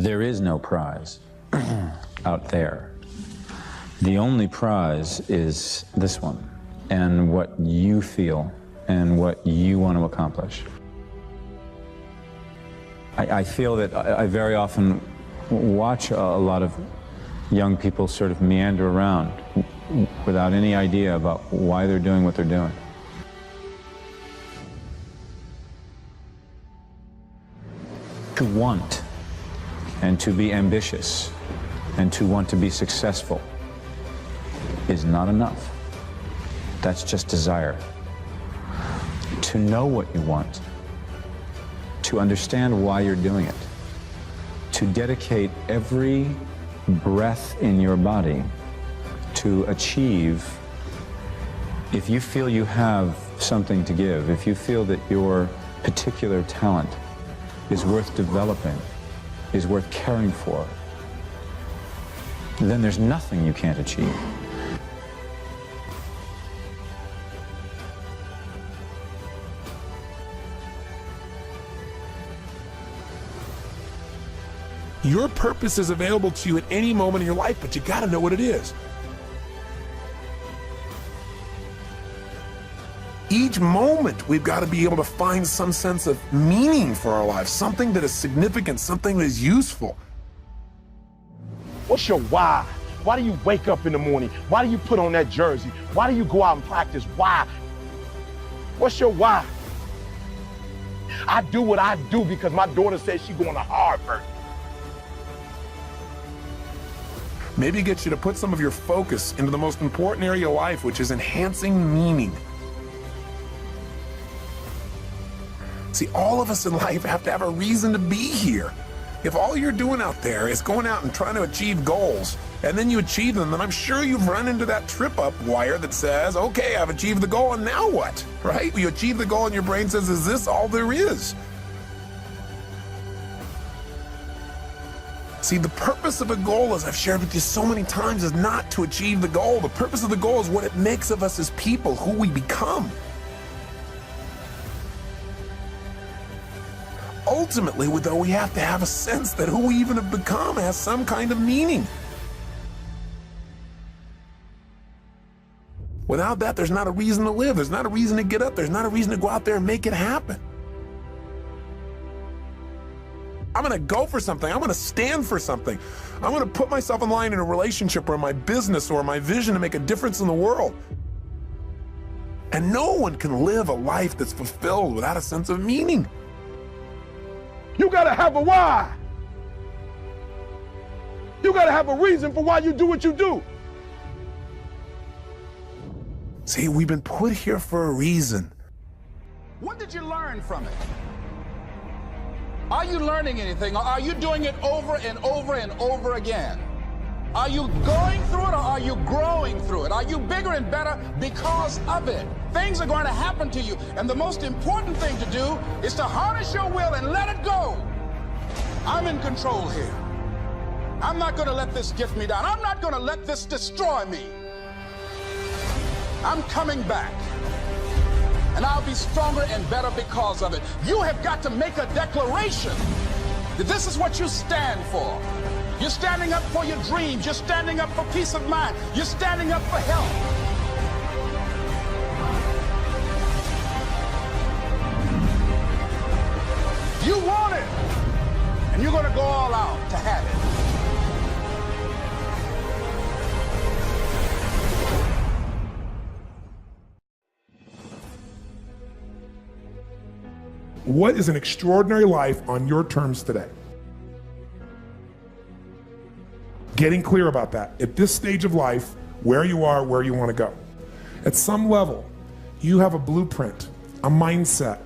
There is no prize out there. The only prize is this one, and what you feel and what you want to accomplish. I feel that I very often watch a lot of young people sort of meander around without any idea about why they're doing what they're doing. To want and to be ambitious and to want to be successful is not enough. That's just desire. To know what you want, to understand why you're doing it, to dedicate every breath in your body to achieve. If you feel you have something to give, if you feel that your particular talent is worth developing, is worth caring for, then there's nothing you can't achieve. Your purpose is available to you at any moment in your life, but you gotta know what it is. Each moment, we've got to be able to find some sense of meaning for our lives, something that is significant, something that is useful. What's your why? Why do you wake up in the morning? Why do you put on that jersey? Why do you go out and practice? Why? What's your why? I do what I do because my daughter says she's going to Harvard. Maybe get you to put some of your focus into the most important area of life, which is enhancing meaning. See, all of us in life have to have a reason to be here. If all you're doing out there is going out and trying to achieve goals, and then you achieve them, then I'm sure you've run into that trip-up wire that says, okay, I've achieved the goal, and now what? Right? You achieve the goal and your brain says, is this all there is? See, the purpose of a goal, as I've shared with you so many times, is not to achieve the goal. The purpose of the goal is what it makes of us as people, who we become. Ultimately, though, we have to have a sense that who we even have become has some kind of meaning. Without that, there's not a reason to live. There's not a reason to get up. There's not a reason to go out there and make it happen. I'm going to go for something. I'm going to stand for something. I'm going to put myself in line in a relationship or in my business or my vision to make a difference in the world. And no one can live a life that's fulfilled without a sense of meaning. You gotta have a why. You gotta have a reason for why you do what you do. See, we've been put here for a reason. What did you learn from it? Are you learning anything, or are you doing it over and over and over again? Are you going through it, or are you growing through it? Are you bigger and better because of it? Things are going to happen to you, and the most important thing to do is to harness your will and let it go. I'm in control here. I'm not going to let this get me down. I'm not going to let this destroy me. I'm coming back, and I'll be stronger and better because of it. You have got to make a declaration that this is what you stand for. You're standing up for your dreams. You're standing up for peace of mind. You're standing up for health. You want it, and you're going to go all out to have it. What is an extraordinary life on your terms today? Getting clear about that. At this stage of life, where you are, where you want to go. At some level, you have a blueprint, a mindset,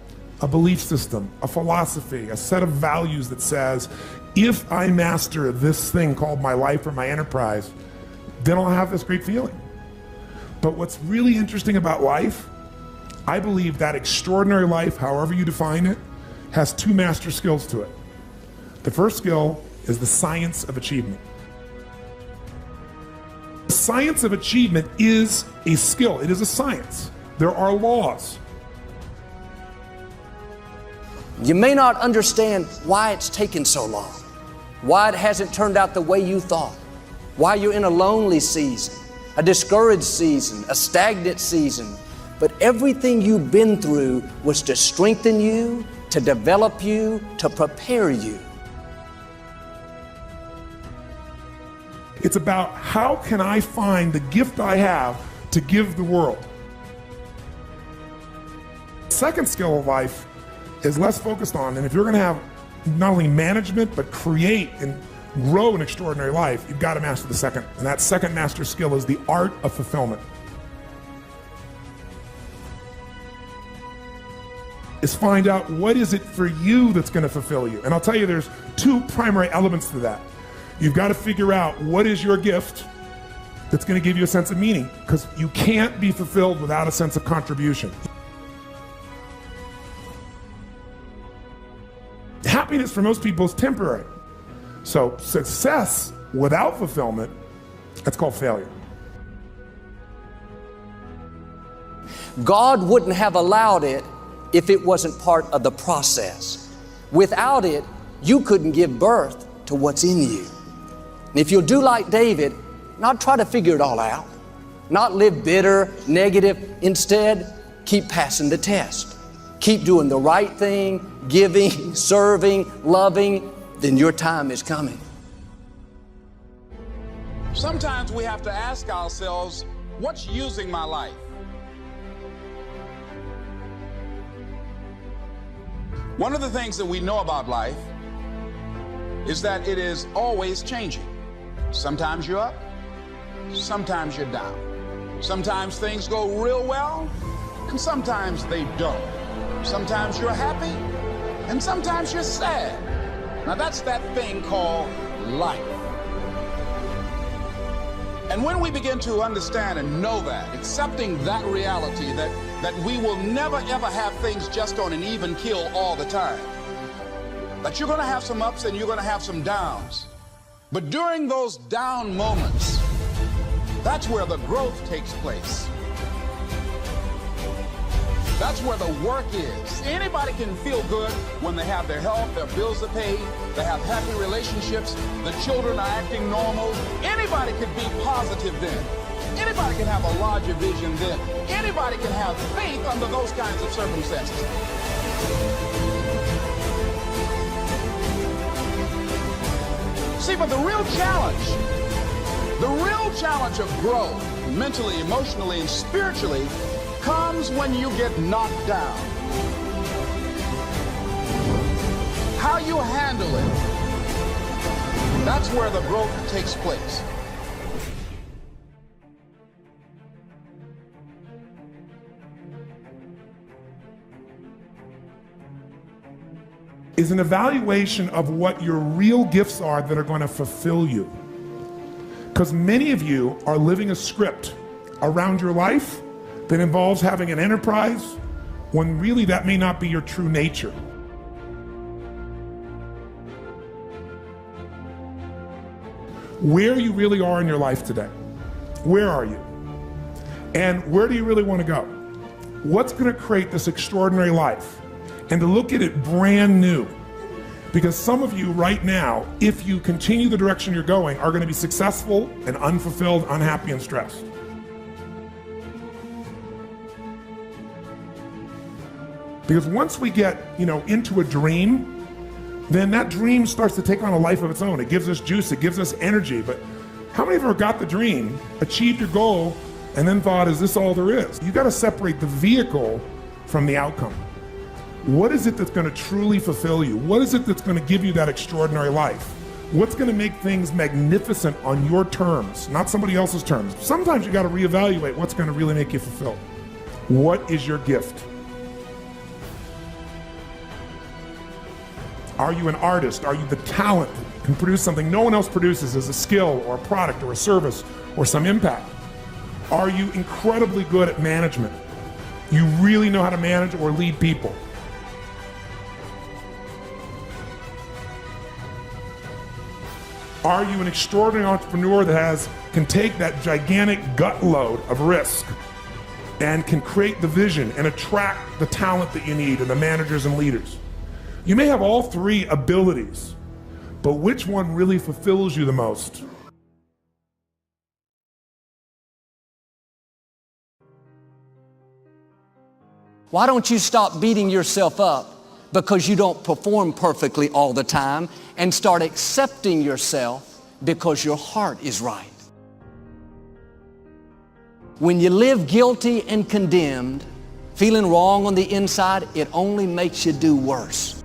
a belief system, a philosophy, a set of values that says, if I master this thing called my life or my enterprise, then I'll have this great feeling. But what's really interesting about life, I believe that extraordinary life, however you define it, has two master skills to it. The first skill is the science of achievement. The science of achievement is a skill. It is a science. There are laws. You may not understand why it's taken so long. why it hasn't turned out the way you thought, why you're in a lonely season, a discouraged season, a stagnant season. But everything you've been through was to strengthen you, to develop you, to prepare you. It's about how can I find the gift I have to give the world. Second skill of life is less focused on, and if you're going to have not only management but create and grow an extraordinary life, you've got to master the second. And that second master skill is the art of fulfillment. Is find out what is it for you that's going to fulfill you. And I'll tell you, there's two primary elements to that. You've got to figure out what is your gift that's going to give you a sense of meaning, because you can't be fulfilled without a sense of contribution. Happiness for most people is temporary. So success without fulfillment, that's called failure. God wouldn't have allowed it if it wasn't part of the process. Without it, you couldn't give birth to what's in you. And if you'll do like David, not try to figure it all out, not live bitter, negative, instead, keep passing the test. Keep doing the right thing, giving, serving, loving, then your time is coming. Sometimes we have to ask ourselves, what's using my life? One of the things that we know about life is that it is always changing. Sometimes you're up, sometimes you're down. Sometimes things go real well, and sometimes they don't. Sometimes you're happy, and sometimes you're sad. Now that's that thing called life. And when we begin to understand and know that, accepting that reality that we will never ever have things just on an even keel all the time, that you're going to have some ups and you're going to have some downs. But during those down moments, that's where the growth takes place. That's where the work is. Anybody can feel good when they have their health, their bills are paid, they have happy relationships, the children are acting normal. Anybody can be positive then. Anybody can have a larger vision then. Anybody can have faith under those kinds of circumstances. See, but the real challenge of growth, mentally, emotionally, and spiritually, comes when you get knocked down. How you handle it, that's where the growth takes place. Is an evaluation of what your real gifts are that are going to fulfill you. Because many of you are living a script around your life that involves having an enterprise when really that may not be your true nature. Where you really are in your life today. Where are you? And where do you really want to go? What's going to create this extraordinary life? And to look at it brand new. Because some of you right now, if you continue the direction you're going, are going to be successful and unfulfilled, unhappy, and stressed. Because once we get, into a dream, then that dream starts to take on a life of its own. It gives us juice, it gives us energy. But how many of you ever got the dream, achieved your goal, and then thought, is this all there is? You got to separate the vehicle from the outcome. What is it that's going to truly fulfill you? What is it that's going to give you that extraordinary life? What's going to make things magnificent on your terms, not somebody else's terms? Sometimes you got to reevaluate what's going to really make you fulfilled. What is your gift? Are you an artist? Are you the talent that can produce something no one else produces as a skill or a product or a service or some impact? Are you incredibly good at management? You really know how to manage or lead people? Are you an extraordinary entrepreneur that can take that gigantic gut load of risk and can create the vision and attract the talent that you need and the managers and leaders? You may have all three abilities, but which one really fulfills you the most? Why don't you stop beating yourself up because you don't perform perfectly all the time and start accepting yourself because your heart is right? When you live guilty and condemned, feeling wrong on the inside, it only makes you do worse.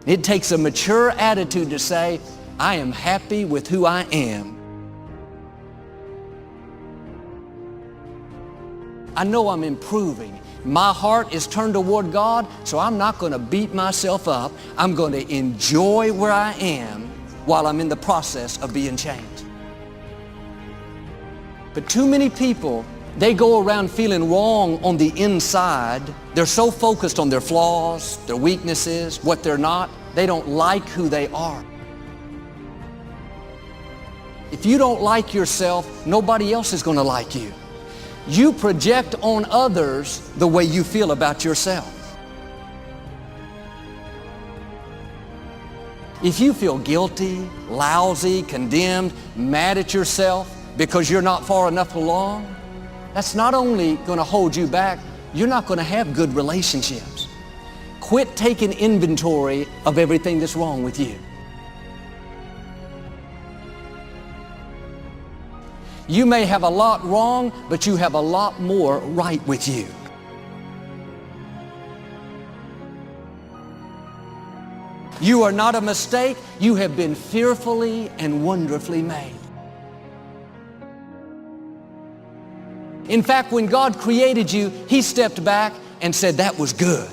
It takes a mature attitude to say, I am happy with who I am. I know I'm improving. My heart is turned toward God, so I'm not going to beat myself up. I'm going to enjoy where I am while I'm in the process of being changed. But too many people, they go around feeling wrong on the inside. They're so focused on their flaws, their weaknesses, what they're not, they don't like who they are. If you don't like yourself, nobody else is going to like you. You project on others the way you feel about yourself. If you feel guilty, lousy, condemned, mad at yourself because you're not far enough along, that's not only going to hold you back, you're not going to have good relationships. Quit taking inventory of everything that's wrong with you. You may have a lot wrong, but you have a lot more right with you. You are not a mistake. You have been fearfully and wonderfully made. In fact, when God created you, He stepped back and said, that was good.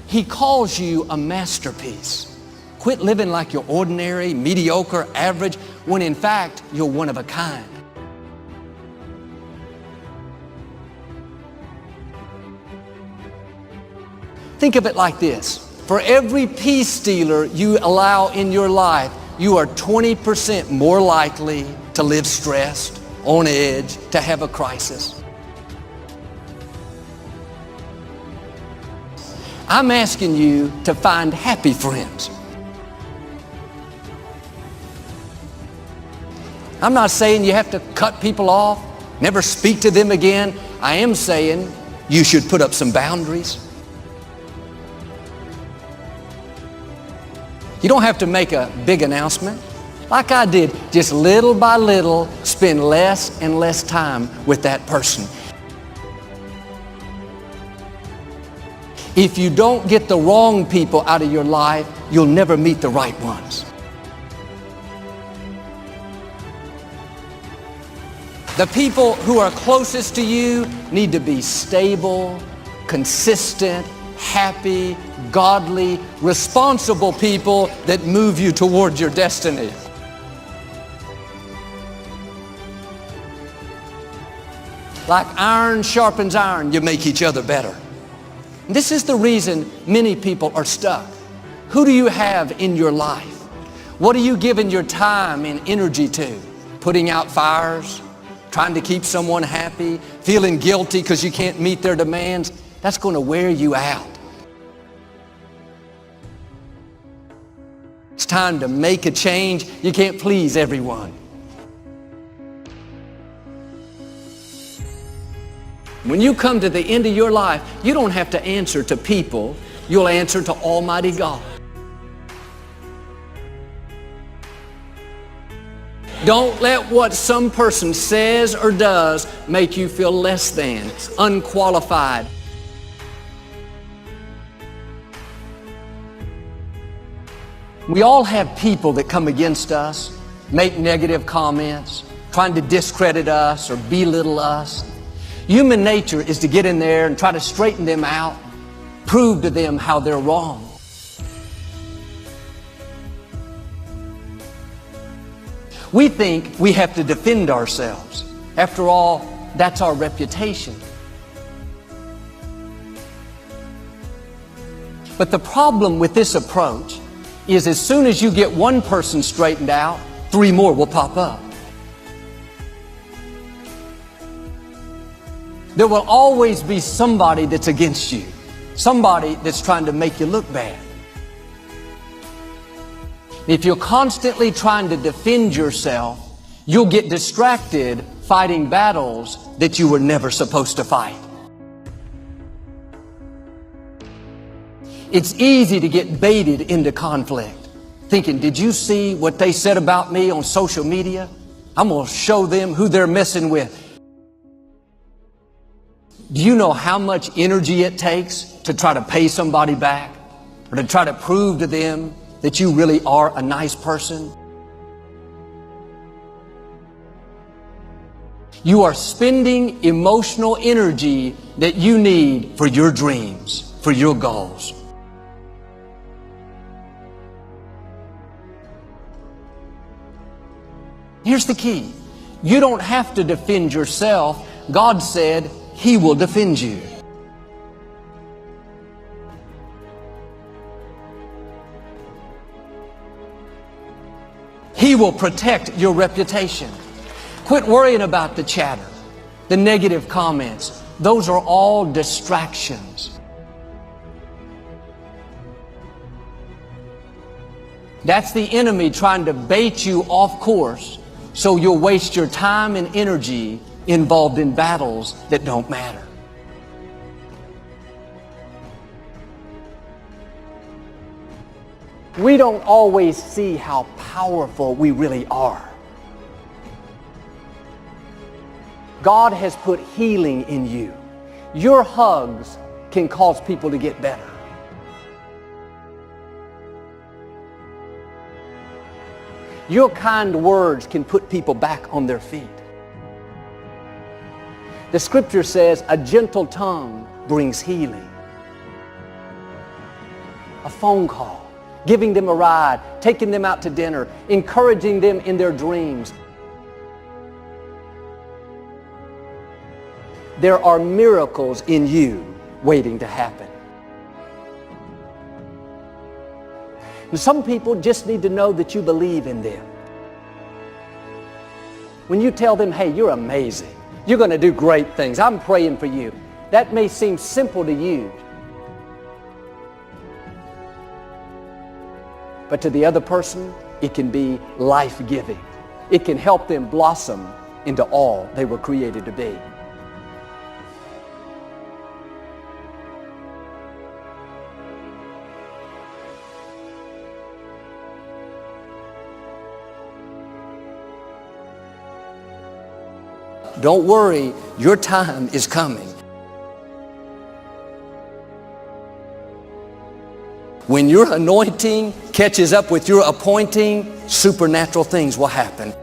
He calls you a masterpiece. Quit living like you're ordinary, mediocre, average, when in fact, you're one of a kind. Think of it like this. For every peace stealer you allow in your life, you are 20% more likely to live stressed, on edge, to have a crisis. I'm asking you to find happy friends. I'm not saying you have to cut people off, never speak to them again. I am saying you should put up some boundaries. You don't have to make a big announcement. Like I did, just little by little, spend less and less time with that person. If you don't get the wrong people out of your life, you'll never meet the right ones. The people who are closest to you need to be stable, consistent, happy, godly, responsible people that move you toward your destiny. Like iron sharpens iron, you make each other better. And this is the reason many people are stuck. Who do you have in your life? What are you giving your time and energy to? Putting out fires? Trying to keep someone happy? Feeling guilty because you can't meet their demands? That's going to wear you out. It's time to make a change. You can't please everyone. When you come to the end of your life, you don't have to answer to people. You'll answer to Almighty God. Don't let what some person says or does make you feel less than, unqualified. We all have people that come against us, make negative comments, trying to discredit us or belittle us. Human nature is to get in there and try to straighten them out, prove to them how they're wrong. We think we have to defend ourselves. After all, that's our reputation. But the problem with this approach is as soon as you get one person straightened out, 3 more will pop up. There will always be somebody that's against you, somebody that's trying to make you look bad. If you're constantly trying to defend yourself, you'll get distracted fighting battles that you were never supposed to fight. It's easy to get baited into conflict, thinking, did you see what they said about me on social media? I'm going to show them who they're messing with. Do you know how much energy it takes to try to pay somebody back or to try to prove to them that you really are a nice person? You are spending emotional energy that you need for your dreams, for your goals. Here's the key. You don't have to defend yourself. God said He will defend you. He will protect your reputation. Quit worrying about the chatter, the negative comments. Those are all distractions. That's the enemy trying to bait you off course so you'll waste your time and energy involved in battles that don't matter. We don't always see how powerful we really are. God has put healing in you. Your hugs can cause people to get better. Your kind words can put people back on their feet. The scripture says a gentle tongue brings healing. A phone call, giving them a ride, taking them out to dinner, encouraging them in their dreams. There are miracles in you waiting to happen. And some people just need to know that you believe in them. When you tell them, hey, you're amazing, you're going to do great things, I'm praying for you, that may seem simple to you. But to the other person, it can be life-giving. It can help them blossom into all they were created to be. Don't worry, your time is coming. When your anointing catches up with your appointing, supernatural things will happen.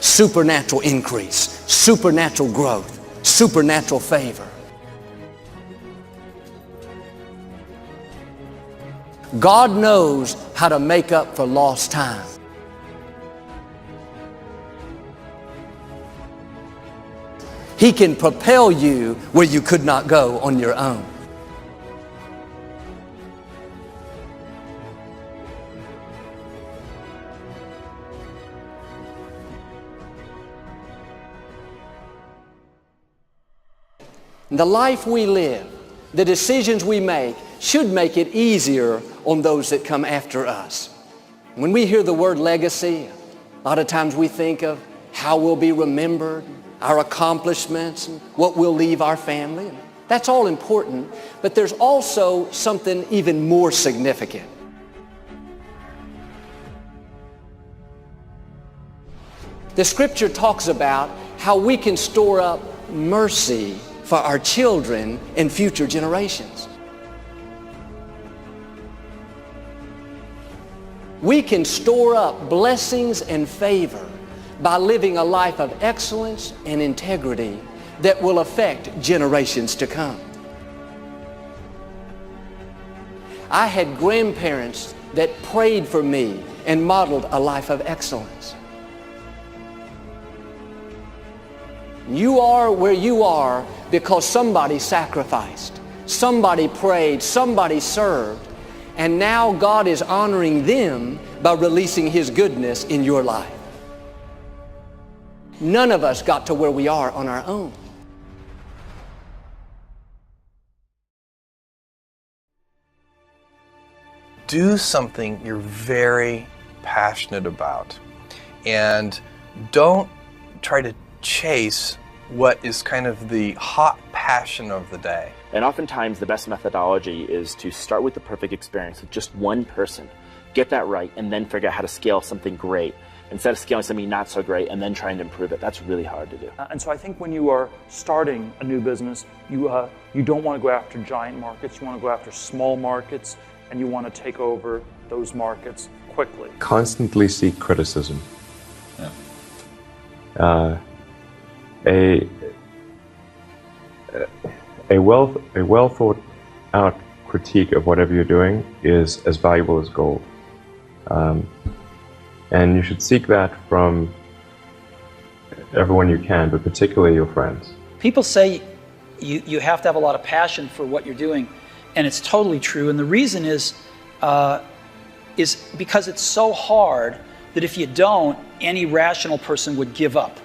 Supernatural increase, supernatural growth, supernatural favor. God knows how to make up for lost time. He can propel you where you could not go on your own. The life we live, the decisions we make, should make it easier on those that come after us. When we hear the word legacy, a lot of times we think of how we'll be remembered, our accomplishments, and what we'll leave our family. That's all important, but there's also something even more significant. The scripture talks about how we can store up mercy for our children and future generations. We can store up blessings and favor by living a life of excellence and integrity that will affect generations to come. I had grandparents that prayed for me and modeled a life of excellence. You are where you are because somebody sacrificed, somebody prayed, somebody served, and now God is honoring them by releasing His goodness in your life. None of us got to where we are on our own. Do something you're very passionate about, and don't try to chase what is kind of the hot passion of the day. And oftentimes the best methodology is to start with the perfect experience with just one person, get that right, and then figure out how to scale something great instead of scaling something not so great and then trying to improve it. That's really hard to do. And so I think when you are starting a new business, you don't want to go after giant markets. You want to go after small markets, and you want to take over those markets quickly. Constantly seek criticism. Yeah. A well thought out critique of whatever you're doing is as valuable as gold. And you should seek that from everyone you can, but particularly your friends. People say you have to have a lot of passion for what you're doing, and it's totally true. And the reason is because it's so hard that if you don't, any rational person would give up.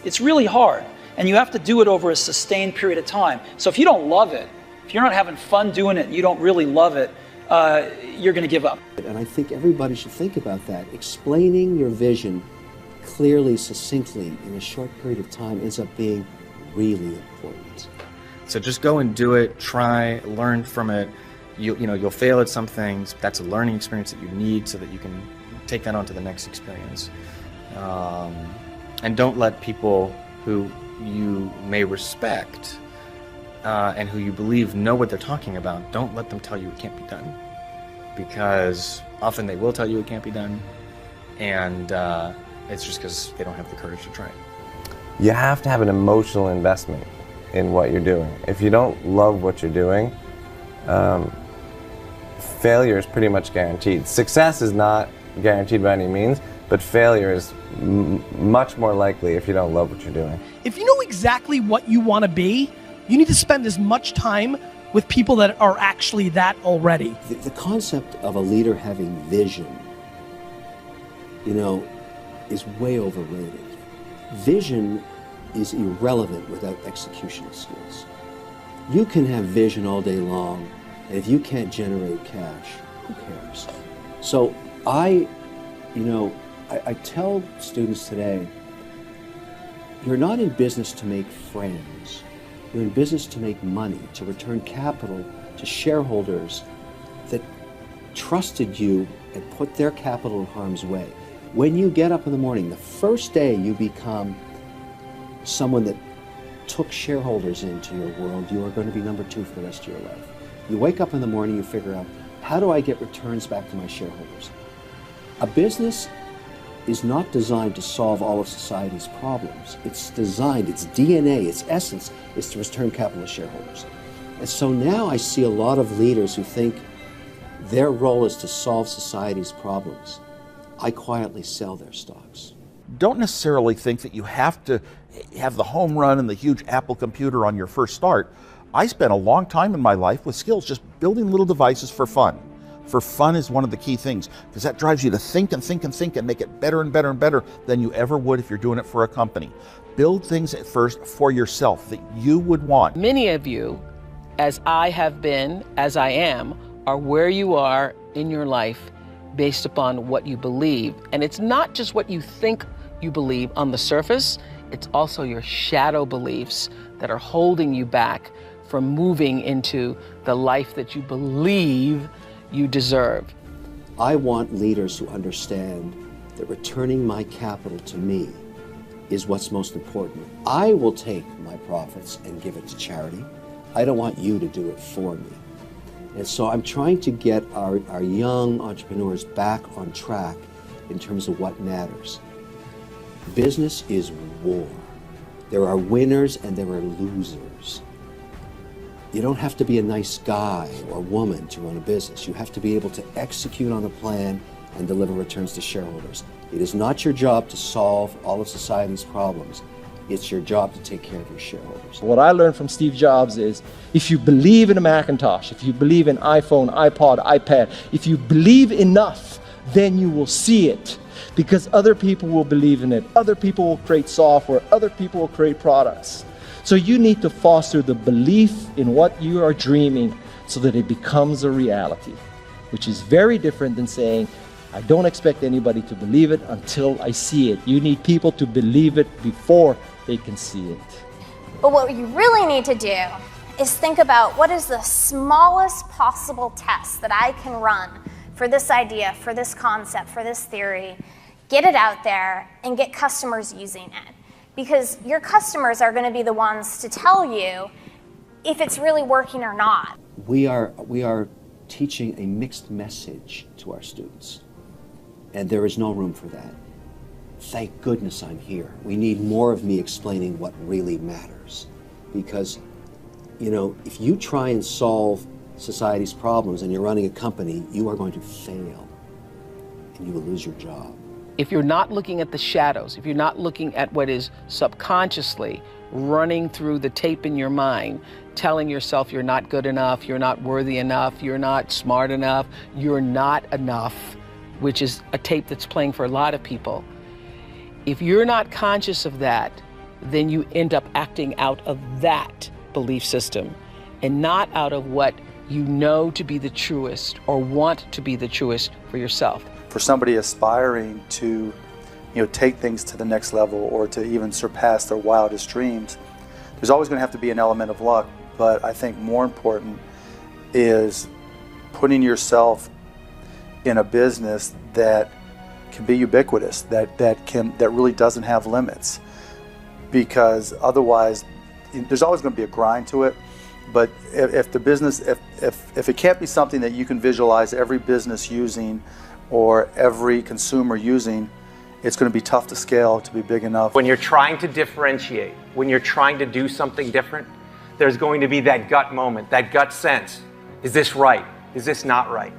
It's really hard, and you have to do it over a sustained period of time. So if you don't love it, if you're not having fun doing it, and you don't really love it, you're going to give up. And I think everybody should think about that. Explaining your vision clearly, succinctly, in a short period of time ends up being really important. So just go and do it, try, learn from it. You'll fail at some things. That's a learning experience that you need so that you can take that on to the next experience. And don't let people who you may respect and who you believe know what they're talking about, don't let them tell you it can't be done. Because often they will tell you it can't be done, and it's just because they don't have the courage to try it. You have to have an emotional investment in what you're doing. If you don't love what you're doing, failure is pretty much guaranteed. Success is not guaranteed by any means, but failure is much more likely if you don't love what you're doing. If you know exactly what you want to be, you need to spend as much time with people that are actually that already. The concept of a leader having vision, is way overrated. Vision is irrelevant without executional skills. You can have vision all day long, and if you can't generate cash, who cares? So I tell students today, you're not in business to make friends. You're in business to make money, to return capital to shareholders that trusted you and put their capital in harm's way. When you get up in the morning, the first day you become someone that took shareholders into your world, you are going to be number 2 for the rest of your life. You wake up in the morning, you figure out, how do I get returns back to my shareholders? A business is not designed to solve all of society's problems. It's designed, its DNA, its essence, is to return capital to shareholders. And so now I see a lot of leaders who think their role is to solve society's problems. I quietly sell their stocks. Don't necessarily think that you have to have the home run and the huge Apple computer on your first start. I spent a long time in my life with skills just building little devices for fun. For fun is one of the key things, because that drives you to think and think and think and make it better and better and better than you ever would if you're doing it for a company. Build things at first for yourself that you would want. Many of you, as I have been, as I am, are where you are in your life based upon what you believe. And it's not just what you think you believe on the surface, it's also your shadow beliefs that are holding you back from moving into the life that you believe you deserve. I want leaders who understand that returning my capital to me is what's most important. I will take my profits and give it to charity. I don't want you to do it for me. And so I'm trying to get our young entrepreneurs back on track in terms of what matters. Business is war. There are winners and there are losers. You don't have to be a nice guy or woman to run a business. You have to be able to execute on a plan and deliver returns to shareholders. It is not your job to solve all of society's problems. It's your job to take care of your shareholders. What I learned from Steve Jobs is, if you believe in a Macintosh, if you believe in iPhone, iPod, iPad, if you believe enough then you will see it. Because other people will believe in it. Other people will create software. Other people will create products. So you need to foster the belief in what you are dreaming so that it becomes a reality, which is very different than saying, I don't expect anybody to believe it until I see it. You need people to believe it before they can see it. But what you really need to do is think about what is the smallest possible test that I can run for this idea, for this concept, for this theory, get it out there and get customers using it. Because your customers are going to be the ones to tell you if it's really working or not. We are teaching a mixed message to our students, and there is no room for that. Thank goodness I'm here. We need more of me explaining what really matters. Because, you know, if you try and solve society's problems and you're running a company, you are going to fail and you will lose your job. If you're not looking at the shadows, if you're not looking at what is subconsciously running through the tape in your mind, telling yourself you're not good enough, you're not worthy enough, you're not smart enough, you're not enough, which is a tape that's playing for a lot of people. If you're not conscious of that, then you end up acting out of that belief system and not out of what you know to be the truest or want to be the truest for yourself. For somebody aspiring to, take things to the next level or to even surpass their wildest dreams, there's always going to have to be an element of luck. But I think more important is putting yourself in a business that can be ubiquitous, that really doesn't have limits. Because otherwise, there's always going to be a grind to it. But if the business, if it can't be something that you can visualize every business using or every consumer using, it's going to be tough to scale to be big enough. When you're trying to differentiate, when you're trying to do something different, there's going to be that gut moment, that gut sense. Is this right? Is this not right?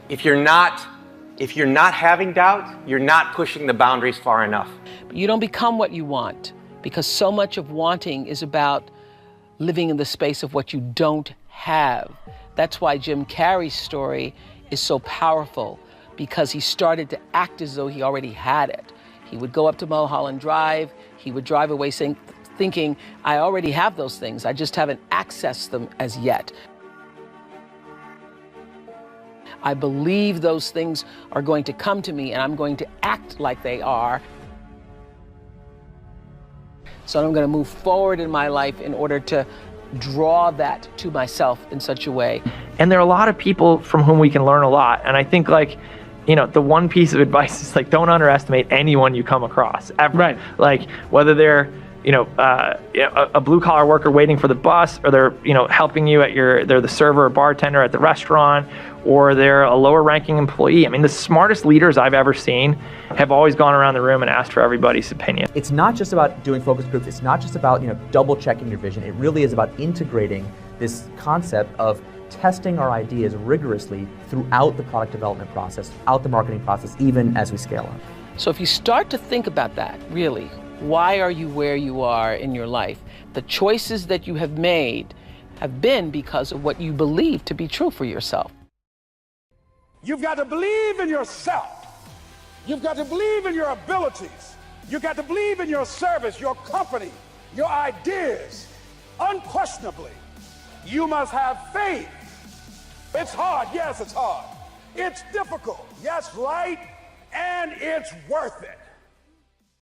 If you're not having doubt, you're not pushing the boundaries far enough. But you don't become what you want, because so much of wanting is about living in the space of what you don't have. That's why Jim Carrey's story is so powerful, because he started to act as though he already had it. He would go up to Mulholland Drive, he would drive away thinking, I already have those things, I just haven't accessed them as yet. I believe those things are going to come to me and I'm going to act like they are. So I'm going to move forward in my life in order to draw that to myself in such a way. And there are a lot of people from whom we can learn a lot. And I think the one piece of advice is don't underestimate anyone you come across ever. Right. Like whether they're, a blue collar worker waiting for the bus, or they're, helping you they're the server or bartender at the restaurant, or they're a lower ranking employee. I mean, the smartest leaders I've ever seen have always gone around the room and asked for everybody's opinion. It's not just about doing focus groups. It's not just about, double checking your vision. It really is about integrating this concept of testing our ideas rigorously throughout the product development process, throughout the marketing process, even as we scale up. So if you start to think about that, really, why are you where you are in your life? The choices that you have made have been because of what you believe to be true for yourself. You've got to believe in yourself. You've got to believe in your abilities. You've got to believe in your service, your company, your ideas. Unquestionably, you must have faith. It's hard. Yes, it's hard. It's difficult. Yes, right. And it's worth it.